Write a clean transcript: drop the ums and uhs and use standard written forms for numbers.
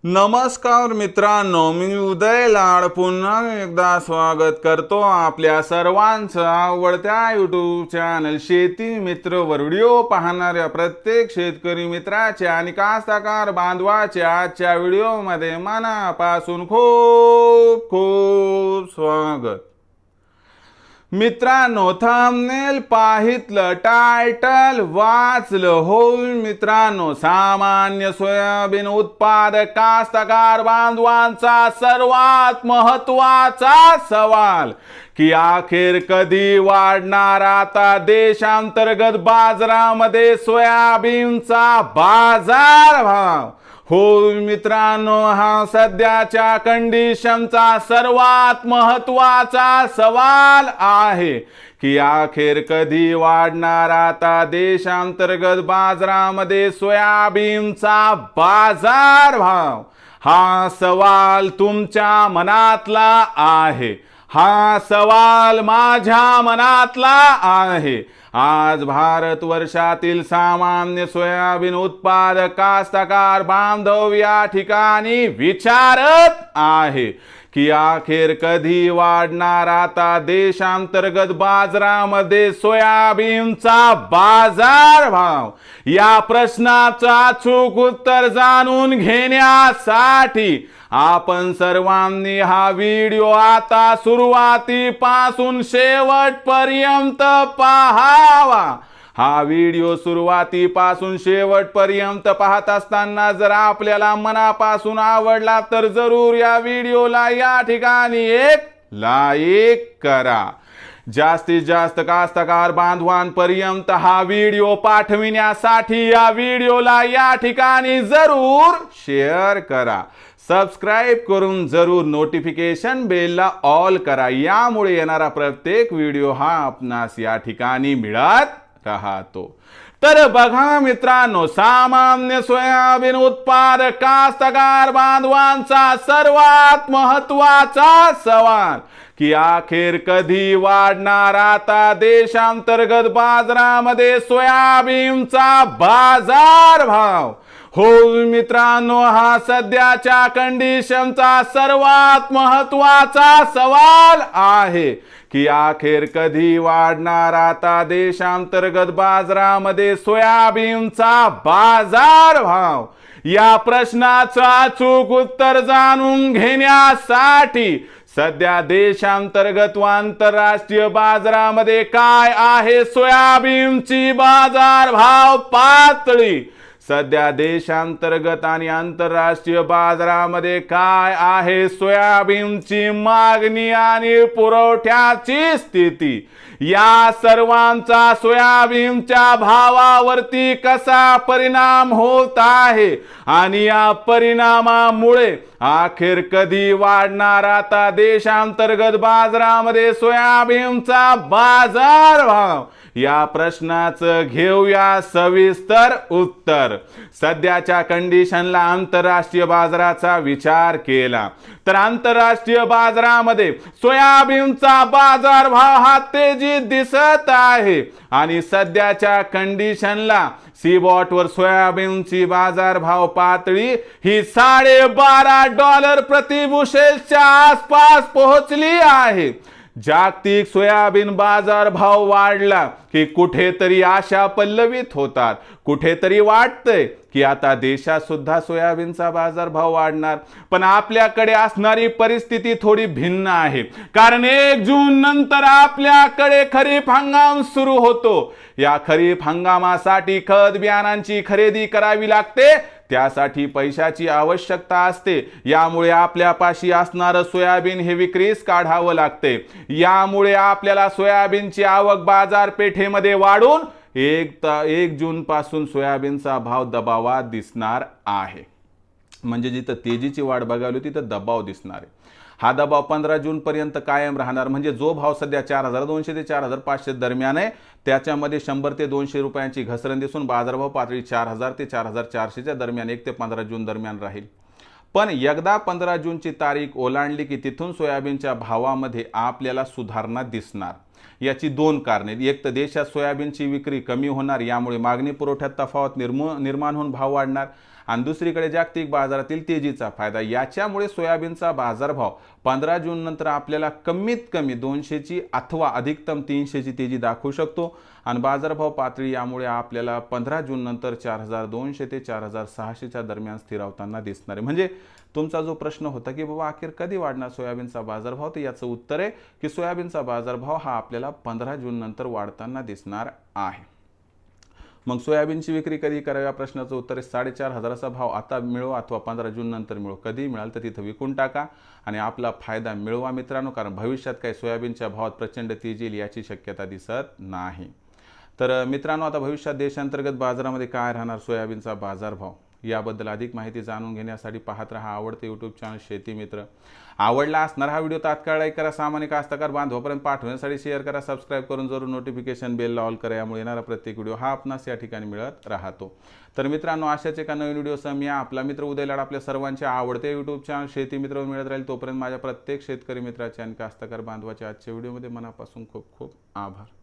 नमस्कार मित्रांनो, मी उदय लाड पुन्हा एकदा स्वागत करतो आपल्या सर्वांचं आवडत्या यूट्यूब चॅनल शेती मित्र वर व्हिडिओ पाहणाऱ्या प्रत्येक शेतकरी मित्राचे आणि कास्तकार बांधवाचे आजच्या व्हिडिओमध्ये मनापासून खूप खूप स्वागत। मित्रांनो, थंबनेल पाहितलं, टायटल वाचलं होईल मित्रांनो, सामान्य सोयाबीन उत्पादक कास्तकार बांधवांचा सर्वात महत्त्वाचा सवाल की अखेर कधी वाढणार आता देशांतर्गत बाजारामध्ये सोयाबीनचा बाजारभाव। हो मित्रांनो, हा सध्याच्या कंडिशनचा सर्वात महत्त्वाचा सवाल आहे की अखेर कधी वाढणार आता देशांतर्गत बाजारामध्ये सोयाबीनचा बाजारभाव। हा सवाल तुमच्या मनातला आहे, हा सवाल माझ्या मनातला आहे। आज भारतवर्षातील सामान्य सोयाबीन उत्पादक कास्तकार बांधव या ठिकाणी विचारत आहे की अखेर कधी वाढणार आता देशांतर्गत बाजारामध्ये सोयाबीनचा बाजारभाव। या प्रश्नाचं अचूक उत्तर जाणून घेण्यासाठी आपण सर्वांनी हा व्हिडिओ आता सुरुवातीपासून शेवटपर्यंत पाहावा। हा व्हिडिओ सुरुवातीपासून शेवटपर्यंत पाहत असताना जर आपल्याला मनापासून आवडला तर जरूर या व्हिडिओला या ठिकाणी एक लाईक करा। जास्तीत जास्त कास्तकार बांधवांपर्यंत हा व्हिडिओ पाठविण्यासाठी या व्हिडिओला या ठिकाणी जरूर शेअर करा। सबस्क्राइब करून जरूर नोटिफिकेशन बेलला ऑल करा, यामुळे येणारा प्रत्येक व्हिडिओ हा आपणास या ठिकाणी मिळत राहतो। तर बघा मित्रांनो, सामान्य सोयाबीन उत्पादक कास्तकार बांधवांचा सर्वात महत्त्वाचा सवाल की अखेर कधी वाढणार आता देशांतर्गत बाजारामध्ये सोयाबीनचा बाजारभाव। हो मित्रांनो, हा सध्याच्या कंडिशनचा सर्वात महत्त्वाचा सवाल आहे की अखेर कधी वाढणार आता देशांतर्गत बाजारामध्ये सोयाबीनचा बाजारभाव। या प्रश्नाचं अचूक उत्तर जाणून घेण्यासाठी सध्या देशांतर्गत व आंतरराष्ट्रीय बाजारामध्ये काय आहे सोयाबीनची बाजारभाव पातळी। सध्या देशांतर्गत आणि आंतरराष्ट्रीय बाजारामध्ये काय आहे सोयाबीनची मागणी आणि पुरवठ्याची स्थिती, या सर्वांचा सोयाबीनच्या भावावरती कसा परिणाम होत आहे आणि या परिणामामुळे अखेर कधी वाढणार आता देशांतर्गत बाजारामध्ये सोयाबीनचा बाजारभाव, या प्रश्नाचं घेऊया सविस्तर उत्तर। सध्याच्या कंडिशनला आंतरराष्ट्रीय बाजाराचा विचार केला तर आंतरराष्ट्रीय बाजारामध्ये सोयाबीनचा बाजारभाव हा तेजीत दिसत आहे आणि सध्याच्या कंडिशनला सीबॉट वर सोयाबीनची बाजारभाव पातळी ही $12.5 प्रति बुशेलच्या आसपास पोहोचली आहे। जागतिक सोयाबीन बाजारभाव वाढला की कुठेतरी आशा पल्लवित होतात, कुठेतरी वाटतंय की आता देशात सुद्धा सोयाबीनचा बाजारभाव वाढणार। पण आपल्याकडे असणारी परिस्थिती थोडी भिन्न आहे, कारण 1 जून नंतर आपल्याकडे खरीप हंगाम सुरू होतो। या खरीप हंगामासाठी खत बियाणांची खरेदी करावी लागते, त्यासाठी पैशाची आवश्यकता असते। यामुळे आपल्यापाशी असणारं सोयाबीन हे विक्रीस काढावं लागते। यामुळे आपल्याला सोयाबीनची आवक बाजारपेठेमध्ये वाढून 1 जून पासून सोयाबीनचा भाव दबावात दिसणार आहे। म्हणजे जिथं तेजीची वाढ बघावी तिथं दबाव दिसणार आहे। हा दबाव 15 जून पर्यंत कायम राहणार। म्हणजे जो भाव सध्या 4200 ते 4500 दरम्यान आहे, त्याच्यामध्ये 100 ते 200 रुपयांची घसरण दिसून बाजारभाव पातळी 4000 ते 4400 दरम्यान 1 ते 15 जून दरम्यान राहील। पण एकदा 15 जूनची तारीख ओलांडली की तिथून सोयाबीनच्या भावामध्ये आपल्याला सुधारणा दिसणार। याची दोन कारणे, एक तर देशात सोयाबीनची विक्री कमी होणार, यामुळे मागणी पुरवठ्यात तफावत निर्माण होऊन भाव वाढणार, आणि दुसरीकडे जागतिक बाजारातील तेजीचा फायदा, याच्यामुळे सोयाबीनचा बाजारभाव 15 जून नंतर आपल्याला कमीत कमी 200ची अथवा अधिकतम 300ची तेजी दाखवू शकतो आणि बाजारभाव पातळी यामुळे आपल्याला 15 जून नंतर 4200 ते 4600च्या दरम्यान स्थिरावताना दिसणार आहे। म्हणजे तुमचा जो प्रश्न होता की बाबा अखेर कधी वाढणार सोयाबीनचा बाजारभाव, तर याचं उत्तर आहे की सोयाबीनचा बाजारभाव हा आपल्याला 15 जून नंतर वाढताना दिसणार आहे। मग सोयाबीनची विक्री कधी करावी या प्रश्नाचं उत्तर आहे 4500चा भाव आता मिळो अथवा 15 जून नंतर मिळो, कधी मिळाल तर तिथं विकून टाका आणि आपला फायदा मिळवा मित्रांनो, कारण भविष्यात काही सोयाबीनच्या भावात प्रचंड तेजी येईल याची शक्यता दिसत नाही। तर मित्रांनो, आता भविष्यात देशांतर्गत बाजारामध्ये काय राहणार सोयाबीनचा बाजारभाव याबद्दल अधिक माहिती जाणून घेण्यासाठी पाहत रहा आवडते यूट्यूब चॅनल शेती मित्र। आवडला असणार हा व्हिडिओ तात्काळ लाईक करा, सामान्य कास्तकार बांधवापर्यंत पाठवण्यासाठी शेअर करा, सबस्क्राईब करून जरूर नोटिफिकेशन बेल ऑल करा, यामुळे येणारा प्रत्येक व्हिडिओ हा आपणास या ठिकाणी मिळत राहतो। तर मित्रांनो, अशाच एका नवीन व्हिडिओसह मी आपला मित्र उदय लाड आपल्या सर्वांचे आवडते यूट्यूब चॅनल शेती मित्र मिळत राहील। तोपर्यंत माझ्या प्रत्येक शेतकरी मित्राचे आणि कास्तकार बांधवाच्या आजच्या व्हिडिओमध्ये मनापासून खूप खूप आभार।